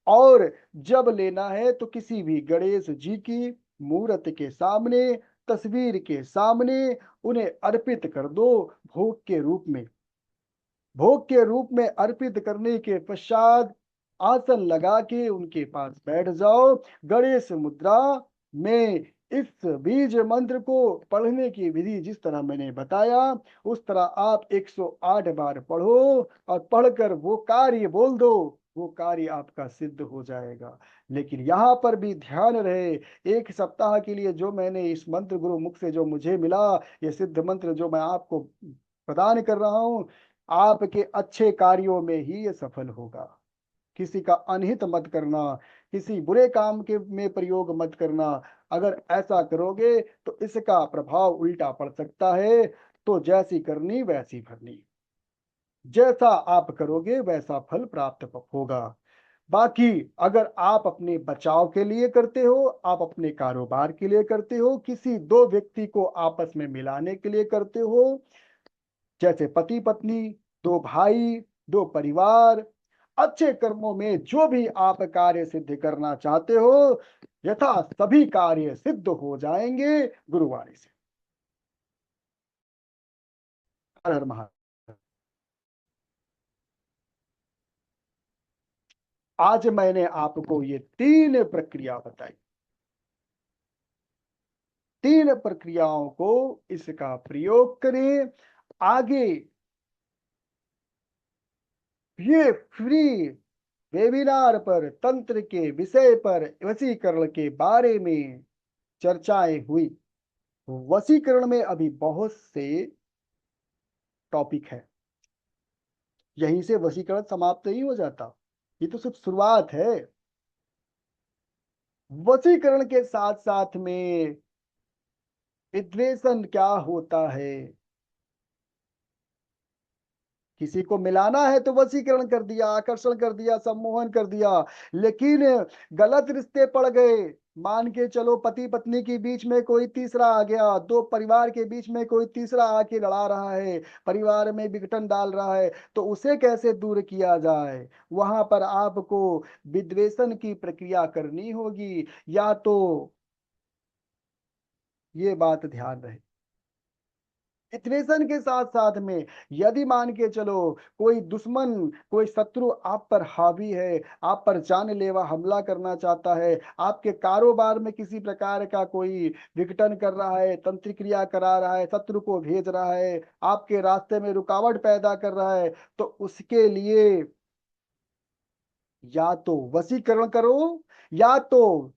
और जब लेना है तो किसी भी गणेश जी की मूर्त के सामने, तस्वीर के सामने उन्हें अर्पित कर दो, भोग के रूप में। भोग के रूप में अर्पित करने के पश्चात आसन लगा के उनके पास बैठ जाओ। गणेश मुद्रा में इस बीज मंत्र को पढ़ने की विधि जिस तरह मैंने बताया, उस तरह आप 108 बार पढ़ो और पढ़कर वो कार्य बोल दो, वो कार्य आपका सिद्ध हो जाएगा। लेकिन यहाँ पर भी ध्यान रहे, 1 सप्ताह के लिए जो मैंने इस मंत्र गुरु मुख से जो मुझे मिला, ये सिद्ध मंत्र जो मैं आपको प्रदान कर रहा हूं, आपके अच्छे कार्यों में ही ये सफल होगा। किसी का अनहित मत करना, किसी बुरे काम के में प्रयोग मत करना। अगर ऐसा करोगे तो इसका प्रभाव उल्टा पड़ सकता है। तो जैसी करनी वैसी भरनी, जैसा आप करोगे वैसा फल प्राप्त होगा। बाकी अगर आप अपने बचाव के लिए करते हो, आप अपने कारोबार के लिए करते हो, किसी दो व्यक्ति को आपस में मिलाने के लिए करते हो, जैसे पति पत्नी, दो भाई, दो परिवार, अच्छे कर्मों में जो भी आप कार्य सिद्ध करना चाहते हो, यथा सभी कार्य सिद्ध हो जाएंगे गुरुवाणी से। हर हर महादेव। आज मैंने आपको ये 3 प्रक्रिया बताई। 3 प्रक्रियाओं को इसका प्रयोग करें। आगे ये फ्री वेबिनार पर तंत्र के विषय पर वशीकरण के बारे में चर्चाएं हुई। वशीकरण में अभी बहुत से टॉपिक है, यहीं से वशीकरण समाप्त नहीं हो जाता, ये तो सिर्फ शुरुआत है। वशीकरण के साथ साथ में विद्वेषण क्या होता है, किसी को मिलाना है तो वशीकरण कर दिया, आकर्षण कर दिया, सम्मोहन कर दिया। लेकिन गलत रिश्ते पड़ गए, मान के चलो पति पत्नी के बीच में कोई तीसरा आ गया, दो परिवार के बीच में कोई तीसरा आके लड़ा रहा है, परिवार में विघटन डाल रहा है, तो उसे कैसे दूर किया जाए। वहां पर आपको विद्वेषण की प्रक्रिया करनी होगी। या तो ये बात ध्यान रहे, इक्वेशन के साथ साथ में यदि मान के चलो कोई दुश्मन, कोई शत्रु आप पर हावी है, आप पर जानलेवा हमला करना चाहता है, आपके कारोबार में किसी प्रकार का कोई विघटन कर रहा है, तंत्र क्रिया करा रहा है, शत्रु को भेज रहा है, आपके रास्ते में रुकावट पैदा कर रहा है, तो उसके लिए या तो वशीकरण करो, या तो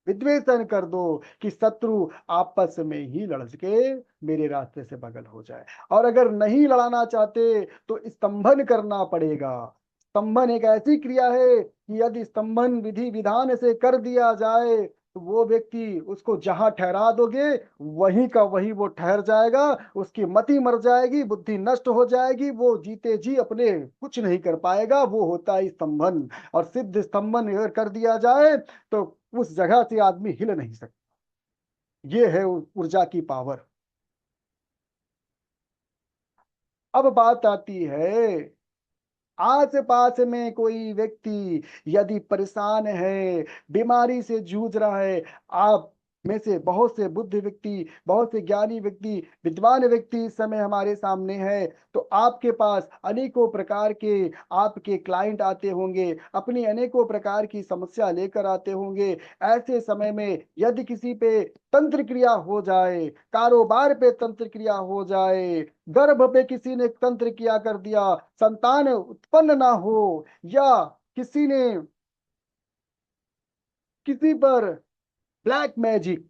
विद्वेषण कर दो कि शत्रु आपस में ही लड़ के मेरे रास्ते से बगल हो जाए। और अगर नहीं लड़ाना चाहते तो स्तंभन करना पड़ेगा। स्तंभन एक ऐसी क्रिया है कि यदि स्तंभन विधि विधान से कर दिया जाए तो वो व्यक्ति, उसको जहां ठहरा दोगे वहीं का वहीं वो ठहर जाएगा, उसकी मति मर जाएगी, बुद्धि नष्ट हो जाएगी, वो जीते जी अपने कुछ नहीं कर पाएगा। वो होता है स्तंभन। और सिद्ध स्तंभन अगर कर दिया जाए तो उस जगह से आदमी हिल नहीं सकता। ये है ऊर्जा की पावर। अब बात आती है, आस पास में कोई व्यक्ति यदि परेशान है, बीमारी से जूझ रहा है, आप में से बहुत से बुद्ध व्यक्ति, बहुत से ज्ञानी व्यक्ति, विद्वान व्यक्ति इस समय हमारे सामने है। तो आपके पास अनेकों प्रकार के आपके क्लाइंट आते होंगे, अपनी अनेकों प्रकार की समस्या लेकर आते होंगे। ऐसे समय में यदि किसी पे तंत्र क्रिया हो जाए, कारोबार पे तंत्र क्रिया हो जाए, गर्भ पे किसी ने तंत्र क्रिया कर दिया, संतान उत्पन्न ना हो, या किसी ने किसी पर ब्लैक मैजिक,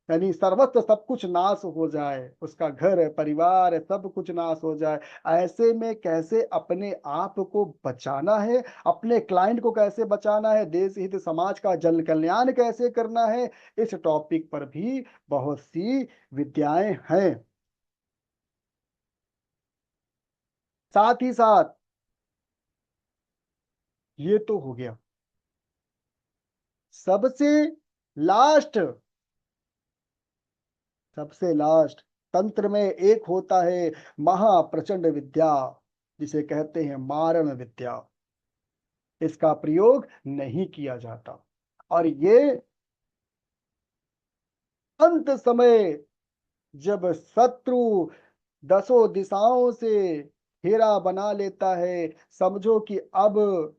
यानी सर्वत्र सब कुछ नाश हो जाए, उसका घर परिवार सब कुछ नाश हो जाए, ऐसे में कैसे अपने आप को बचाना है, अपने क्लाइंट को कैसे बचाना है, देश हित समाज का जन कल्याण कैसे करना है, इस टॉपिक पर भी बहुत सी विद्याएं हैं। साथ ही साथ ये तो हो गया। सबसे लास्ट, सबसे लास्ट तंत्र में एक होता है महाप्रचंड विद्या, जिसे कहते हैं मारण विद्या। इसका प्रयोग नहीं किया जाता, और ये अंत समय जब शत्रु दसों दिशाओं से घेरा बना लेता है, समझो कि अब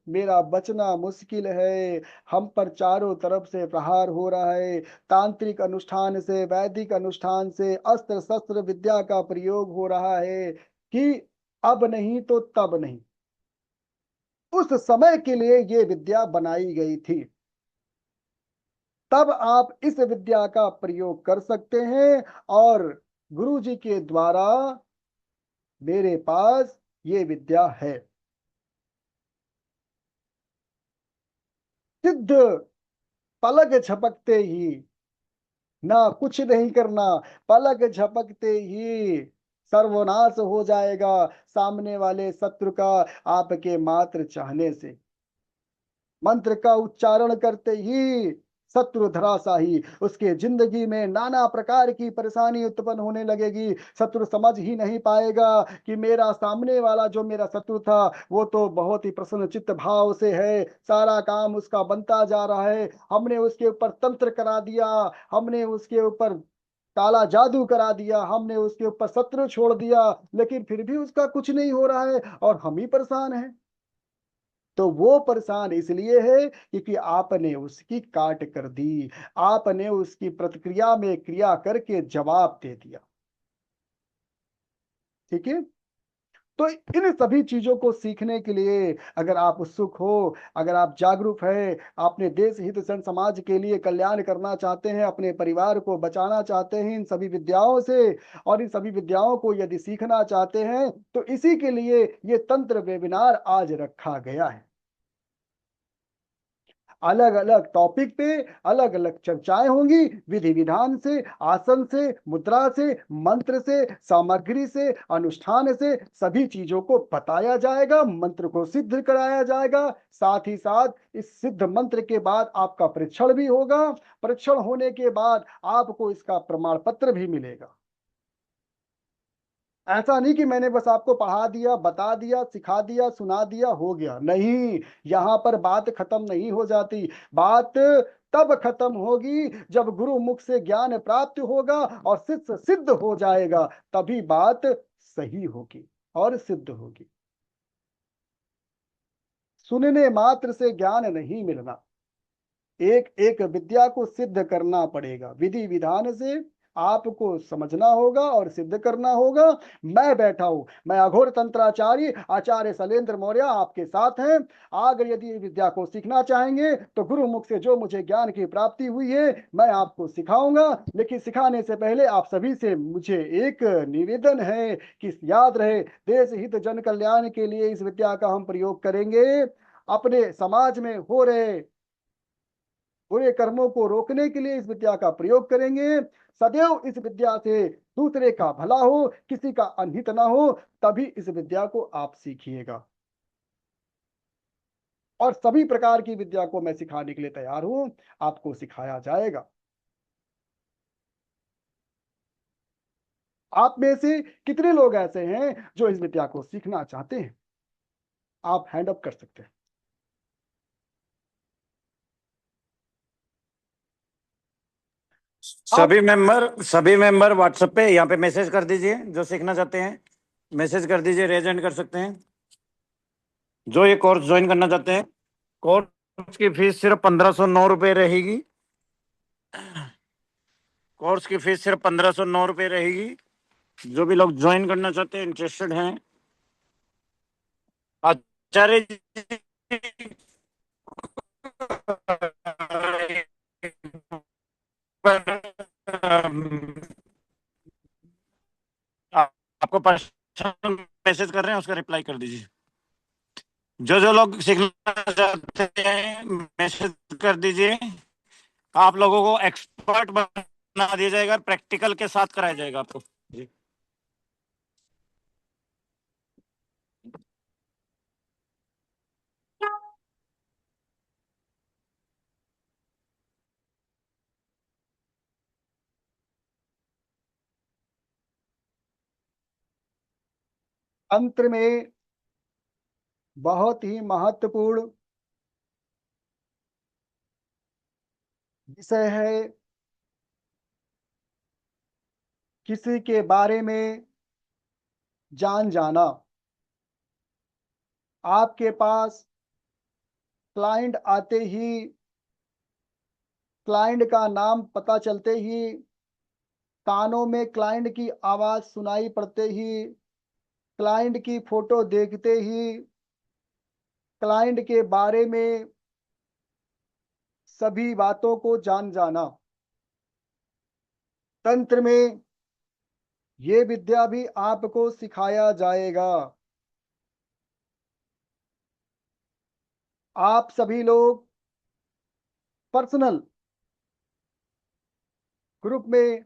मेरा बचना मुश्किल है, हम पर चारों तरफ से प्रहार हो रहा है, तांत्रिक अनुष्ठान से, वैदिक अनुष्ठान से, अस्त्र शस्त्र विद्या का प्रयोग हो रहा है, कि अब नहीं तो तब नहीं, उस समय के लिए ये विद्या बनाई गई थी। तब आप इस विद्या का प्रयोग कर सकते हैं, और गुरु जी के द्वारा मेरे पास ये विद्या है। सिद्ध पलक झपकते ही, ना कुछ नहीं करना, पलक झपकते ही सर्वनाश हो जाएगा सामने वाले शत्रु का, आपके मात्र चाहने से। मंत्र का उच्चारण करते ही शत्रु धराशाही, उसके जिंदगी में नाना प्रकार की परेशानी उत्पन्न होने लगेगी। शत्रु समझ ही नहीं पाएगा कि मेरा सामने वाला जो मेरा शत्रु था वो तो बहुत ही प्रसन्न चित्त भाव से है, सारा काम उसका बनता जा रहा है, हमने उसके ऊपर तंत्र करा दिया, हमने उसके ऊपर काला जादू करा दिया, हमने उसके ऊपर शत्रु छोड़ दिया, लेकिन फिर भी उसका कुछ नहीं हो रहा है और हम ही परेशान हैं। तो वो परेशान इसलिए है क्योंकि आपने उसकी काट कर दी, आपने उसकी प्रतिक्रिया में क्रिया करके जवाब दे दिया। ठीक है। तो इन सभी चीजों को सीखने के लिए अगर आप उत्सुक हो, अगर आप जागरूक हैं, अपने देश हित जन समाज के लिए कल्याण करना चाहते हैं, अपने परिवार को बचाना चाहते हैं इन सभी विद्याओं से, और इन सभी विद्याओं को यदि सीखना चाहते हैं, तो इसी के लिए ये तंत्र वेबिनार आज रखा गया है। अलग अलग टॉपिक पे अलग अलग चर्चाएं होंगी, विधि विधान से, आसन से, मुद्रा से, मंत्र से, सामग्री से, अनुष्ठान से सभी चीजों को बताया जाएगा, मंत्र को सिद्ध कराया जाएगा। साथ ही साथ इस सिद्ध मंत्र के बाद आपका परीक्षण भी होगा, परीक्षण होने के बाद आपको इसका प्रमाण पत्र भी मिलेगा। ऐसा नहीं कि मैंने बस आपको पढ़ा दिया, बता दिया, सिखा दिया, सुना दिया, हो गया, नहीं। यहां पर बात खत्म नहीं हो जाती। बात तब खत्म होगी जब गुरु मुख से ज्ञान प्राप्त होगा और शिष्य सिद्ध हो जाएगा, तभी बात सही होगी और सिद्ध होगी। सुनने मात्र से ज्ञान नहीं मिलना, एक एक विद्या को सिद्ध करना पड़ेगा, विधि विधान से आपको समझना होगा और सिद्ध करना होगा। मैं बैठा हूं, मैं अघोर तंत्राचार्य आचार्य शैलेंद्र मौर्य आपके साथ हैं। अगर यदि विद्या को सीखना चाहेंगे तो गुरु मुख से जो मुझे ज्ञान की प्राप्ति हुई है मैं आपको सिखाऊंगा, लेकिन सिखाने से पहले आप सभी से मुझे एक निवेदन है कि याद रहे, देश हित जन कल्याण के लिए इस विद्या का हम प्रयोग करेंगे, अपने समाज में हो रहे बुरे कर्मों को रोकने के लिए इस विद्या का प्रयोग करेंगे। सदैव इस विद्या से दूसरे का भला हो, किसी का अनहित ना हो, तभी इस विद्या को आप सीखिएगा। और सभी प्रकार की विद्या को मैं सिखाने के लिए तैयार हूं, आपको सिखाया जाएगा। आप में से कितने लोग ऐसे हैं जो इस विद्या को सीखना चाहते हैं? आप हैंड अप कर सकते हैं। आप सभी मेंबर व्हाट्सएप पे यहाँ पे मैसेज कर दीजिए, जो सीखना चाहते हैं मैसेज कर दीजिए, रेज हैंड कर सकते हैं। जो ये कोर्स ज्वाइन करना चाहते हैं, कोर्स की फीस सिर्फ 1509 रुपये रहेगी। कोर्स की फीस सिर्फ 1509 रुपये रहेगी। जो भी लोग ज्वाइन करना चाहते हैं, इंटरेस्टेड हैं, आचार्य जी आपको पर्सनल मैसेज कर रहे हैं, उसका रिप्लाई कर दीजिए। जो जो लोग सीखना चाहते हैं मैसेज कर दीजिए। आप लोगों को एक्सपर्ट बना दिया जाएगा, प्रैक्टिकल के साथ कराया जाएगा आपको जी। तंत्र में बहुत ही महत्वपूर्ण विषय है। किसी के बारे में जान जाना। आपके पास क्लाइंट आते ही, क्लाइंट का नाम पता चलते ही, कानों में क्लाइंट की आवाज सुनाई पड़ते ही, क्लाइंट की फोटो देखते ही, क्लाइंट के बारे में सभी बातों को जान जाना। तंत्र में ये विद्या भी आपको सिखाया जाएगा। आप सभी लोग पर्सनल ग्रुप में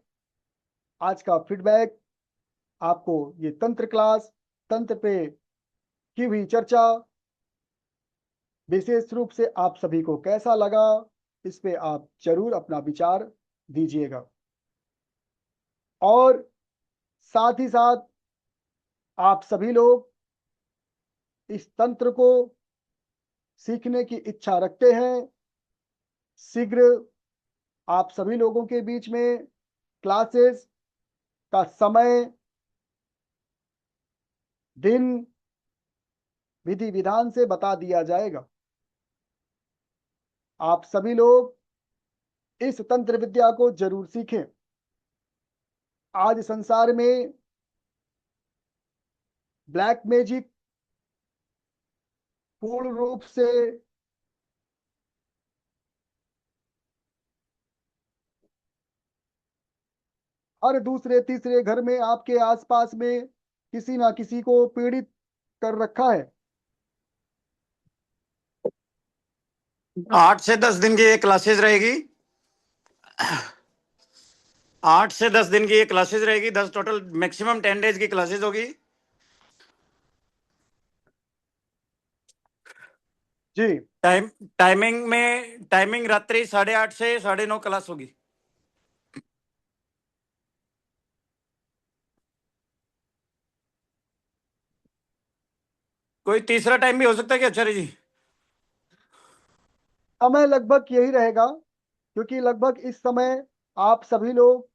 आज का फीडबैक, आपको ये तंत्र क्लास, तंत्र पे की हुई चर्चा विशेष रूप से आप सभी को कैसा लगा, इस पे आप जरूर अपना विचार दीजिएगा। और साथ ही साथ आप सभी लोग इस तंत्र को सीखने की इच्छा रखते हैं, शीघ्र आप सभी लोगों के बीच में क्लासेस का समय, दिन, विधि विधान से बता दिया जाएगा। आप सभी लोग इस तंत्र विद्या को जरूर सीखें। आज संसार में ब्लैक मैजिक पूर्ण रूप से हर दूसरे तीसरे घर में, आपके आसपास में किसी ना किसी को पीड़ित कर रखा है। 8 से 10 दिन की ये क्लासेस रहेगी। 8 से 10 दिन की ये क्लासेस रहेगी। 10 टोटल, मैक्सिमम 10 डेज की क्लासेस होगी जी। टाइमिंग रात्रि 8:30 से 9:30 क्लास होगी। कोई तीसरा टाइम भी हो सकता है क्या आचार्य जी? समय लगभग यही रहेगा, क्योंकि लगभग इस समय आप सभी लोग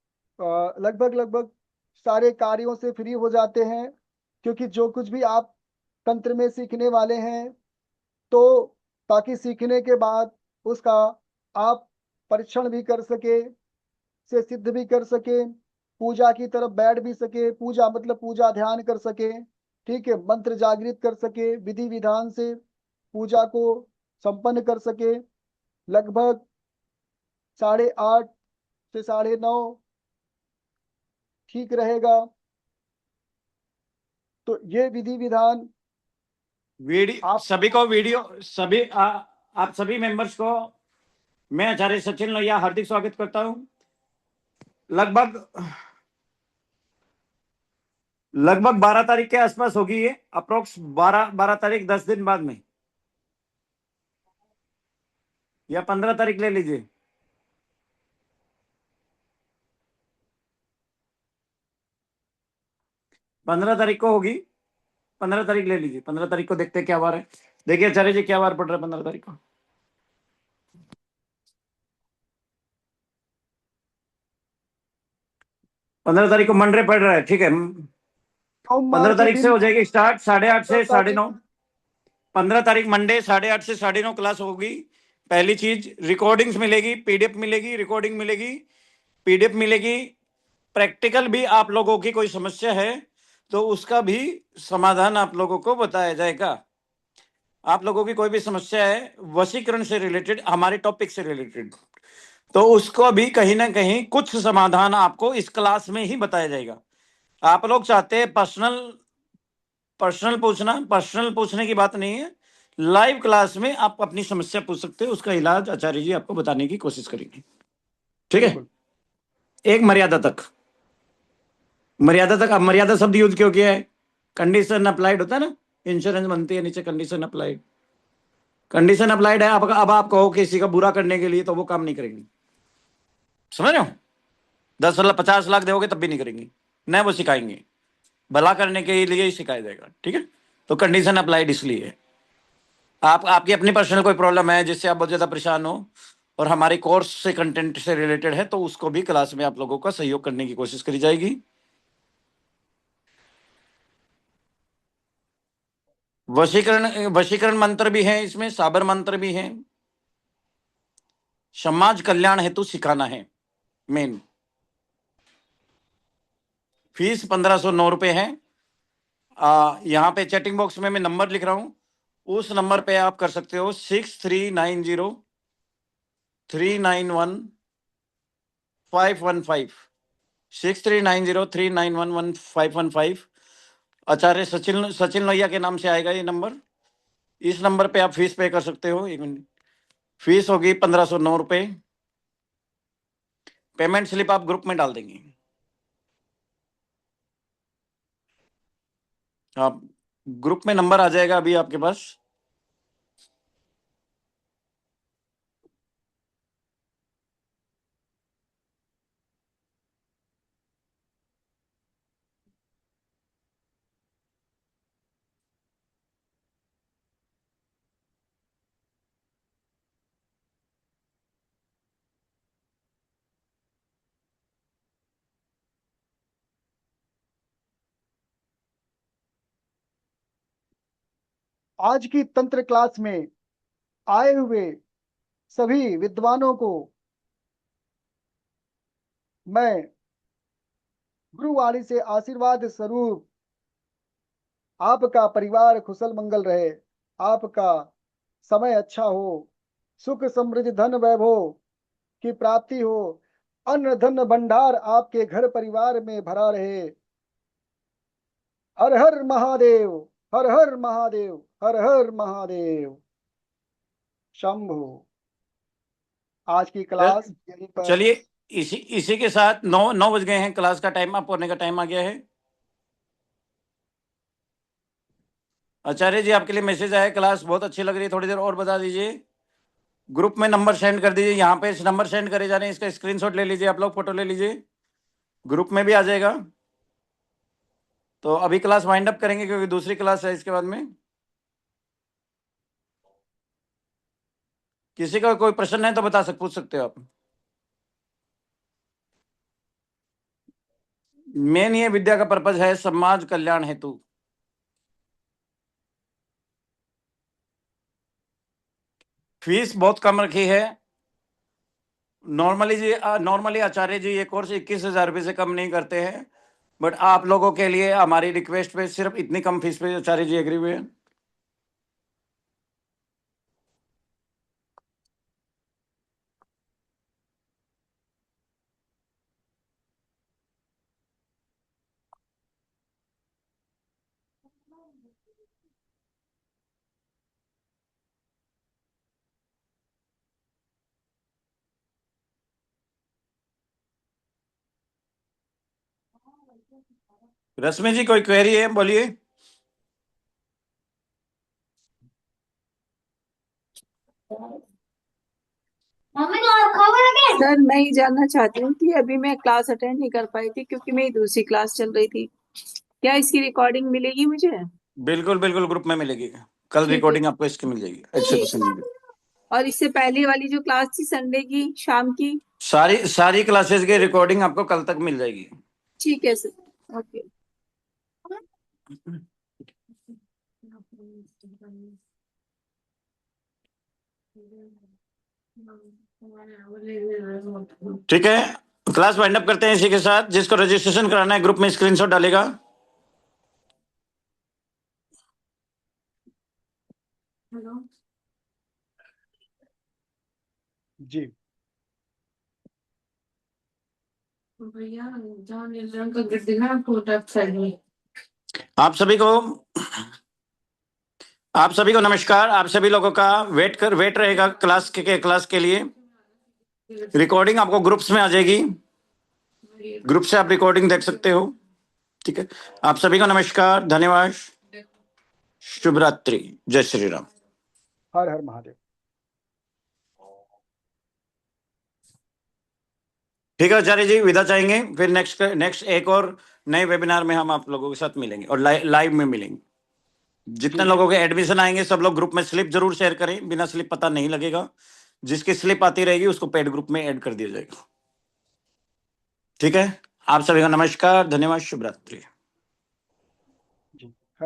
लगभग लगभग सारे कार्यों से फ्री हो जाते हैं। क्योंकि जो कुछ भी आप तंत्र में सीखने वाले हैं, तो ताकि सीखने के बाद उसका आप परीक्षण भी कर सके, से सिद्ध भी कर सके, पूजा की तरफ बैठ भी सके, पूजा मतलब पूजा ध्यान कर सके, ठीक है, मंत्र जागृत कर सके, विधि विधान से पूजा को संपन्न कर सके। लगभग 8:30 से 9:30 ठीक रहेगा। तो ये विधि विधान वीडियो आप सभी को वीडियो सभी आप सभी मेंबर्स को मैं आचार्य सचिन लोहिया हार्दिक स्वागत करता हूं। लगभग लगभग 12 तारीख के आसपास होगी ये, अप्रोक्स 12 तारीख, 10 दिन बाद में, या 15 तारीख ले लीजिए। 15 तारीख को होगी। 15 तारीख ले लीजिए। 15 तारीख को देखते हैं क्या बार है। देखिए आचार्य जी क्या बार पड़ रहा है 15 तारीख को। 15 तारीख को मंडे पड़ रहा है, ठीक है। सोमवार 15 के तारीख से दिन हो जाएगी स्टार्ट, 8:30 से 9:30। तारीख 15 तारीख मंडे 8:30 से 9:30 क्लास होगी। पहली चीज रिकॉर्डिंग्स मिलेगी, पीडीएफ मिलेगी, रिकॉर्डिंग मिलेगी, पीडीएफ मिलेगी। प्रैक्टिकल भी आप लोगों की कोई समस्या है तो उसका भी समाधान आप लोगों को बताया जाएगा। आप लोगों की कोई भी समस्या है वशीकरण से रिलेटेड, हमारे टॉपिक से रिलेटेड, तो उसको भी कहीं ना कहीं कुछ समाधान आपको इस क्लास में ही बताया जाएगा। आप लोग चाहते हैं पर्सनल पर्सनल पूछना, पर्सनल पूछने की बात नहीं है। लाइव क्लास में आप अपनी समस्या पूछ सकते हैं, उसका इलाज आचार्य जी आपको बताने की कोशिश करेंगे, ठीक है। बिल्कुल। एक मर्यादा तक, मर्यादा तक। अब मर्यादा शब्द यूज क्यों किया है? कंडीशन अप्लाइड होता है ना, इंश्योरेंस बनती है नीचे कंडीशन अप्लाइड। कंडीशन अप्लाइड है। अब आप कहो किसी का बुरा करने के लिए तो वो काम नहीं करेंगे, समझ रहे हो? 10 लाख 50 लाख दोगे तब भी नहीं करेंगे, न वो सिखाएंगे। भला करने के लिए ही सिखाया जाएगा, ठीक है। तो कंडीशन अप्लाइड इसलिए है। आपकी अपनी पर्सनल कोई प्रॉब्लम है जिससे आप बहुत ज्यादा परेशान हो और हमारे कोर्स से कंटेंट से रिलेटेड है, तो उसको भी क्लास में आप लोगों का सहयोग करने की कोशिश करी जाएगी। वशीकरण वशीकरण मंत्र भी है इसमें, साबर मंत्र भी है। समाज कल्याण हेतु सिखाना है मेन। फीस 1509 रुपए है। यहाँ पे चैटिंग बॉक्स में मैं नंबर लिख रहा हूं, उस नंबर पे आप कर सकते हो 6390 391 515, 6390 391 515। आचार्य सचिन सचिन लोहिया के नाम से आएगा ये नंबर। इस नंबर पे आप फीस पे कर सकते हो। 1 मिनट, फीस होगी 1509 रुपए। पेमेंट स्लिप आप ग्रुप में डाल देंगे। आप ग्रुप में नंबर आ जाएगा अभी आपके पास। आज की तंत्र क्लास में आए हुए सभी विद्वानों को मैं गुरुवाणी से आशीर्वाद स्वरूप आपका परिवार कुशल मंगल रहे, आपका समय अच्छा हो, सुख समृद्धि धन वैभव की प्राप्ति हो, अन्न धन भंडार आपके घर परिवार में भरा रहे। हर हर महादेव, हर हर महादेव, हर हर महादेव। शंभु। आज की क्लास यहीं पर। चलिए, इसी इसी के साथ 9 बज गए हैं, क्लास का टाइम अप होने का टाइम आ गया है। आचार्य जी आपके लिए मैसेज आया, क्लास बहुत अच्छी लग रही है, थोड़ी देर और बता दीजिए। ग्रुप में नंबर सेंड कर दीजिए, यहाँ पे नंबर सेंड करे जा रहे हैं, इसका स्क्रीनशॉट ले लीजिए, आप लोग फोटो ले लीजिए, ग्रुप में भी आ जाएगा। तो अभी क्लास वाइंड अप करेंगे क्योंकि दूसरी क्लास है इसके बाद में। किसी का कोई प्रश्न है तो पूछ सकते हो आप। मेन ये विद्या का पर्पज है समाज कल्याण हेतु। फीस बहुत कम रखी है। नॉर्मली आचार्य जी ये कोर्स 21,000 रुपये से कम नहीं करते हैं, बट आप लोगों के लिए हमारी रिक्वेस्ट पे सिर्फ इतनी कम फीस पे आचार्य जी एग्री हुए हैं। रश्मि जी कोई क्वेरी है बोलिए। सर मैं ये जानना चाहती हूँ कि अभी मैं क्लास अटेंड नहीं कर पाई थी क्योंकि मेरी दूसरी क्लास चल रही थी। क्या इसकी रिकॉर्डिंग मिलेगी मुझे? बिल्कुल बिल्कुल, ग्रुप में मिलेगी। कल ठीक है। रिकॉर्डिंग आपको इसकी मिल जाएगी, 100% मिलेगी। और इससे पहले वाली जो क्लास थी संडे की शाम की? सारी सारी क्लासेस की रिकॉर्डिंग आपको कल तक मिल जाएगी। ठीक है सर, ओके। ठीक है, क्लास वाइंड अप करते हैं इसी के साथ। जिसको रजिस्ट्रेशन कराना है ग्रुप में स्क्रीनशॉट डालेगा। जी आप सभी को नमस्कार। आप सभी लोगों का वेट रहेगा क्लास के लिए। रिकॉर्डिंग आपको ग्रुप्स में आ जाएगी, ग्रुप से आप रिकॉर्डिंग देख सकते हो। ठीक है, आप सभी को नमस्कार, धन्यवाद, शुभ रात्रि, जय श्री राम। हर हर महादेव। ठीक है आचार्य जी, विदा चाहेंगे। फिर नेक्स्ट एक और नए वेबिनार में हम आप लोगों के साथ मिलेंगे और लाइव में मिलेंगे। जितने ठीक है। लोगों के एडमिशन आएंगे सब लोग ग्रुप में स्लिप जरूर शेयर करें, बिना स्लिप पता नहीं लगेगा। जिसकी स्लिप आती रहेगी उसको पेड ग्रुप में ऐड कर दिया जाएगा। ठीक है, आप सभी को नमस्कार, धन्यवाद, शुभ रात्रि।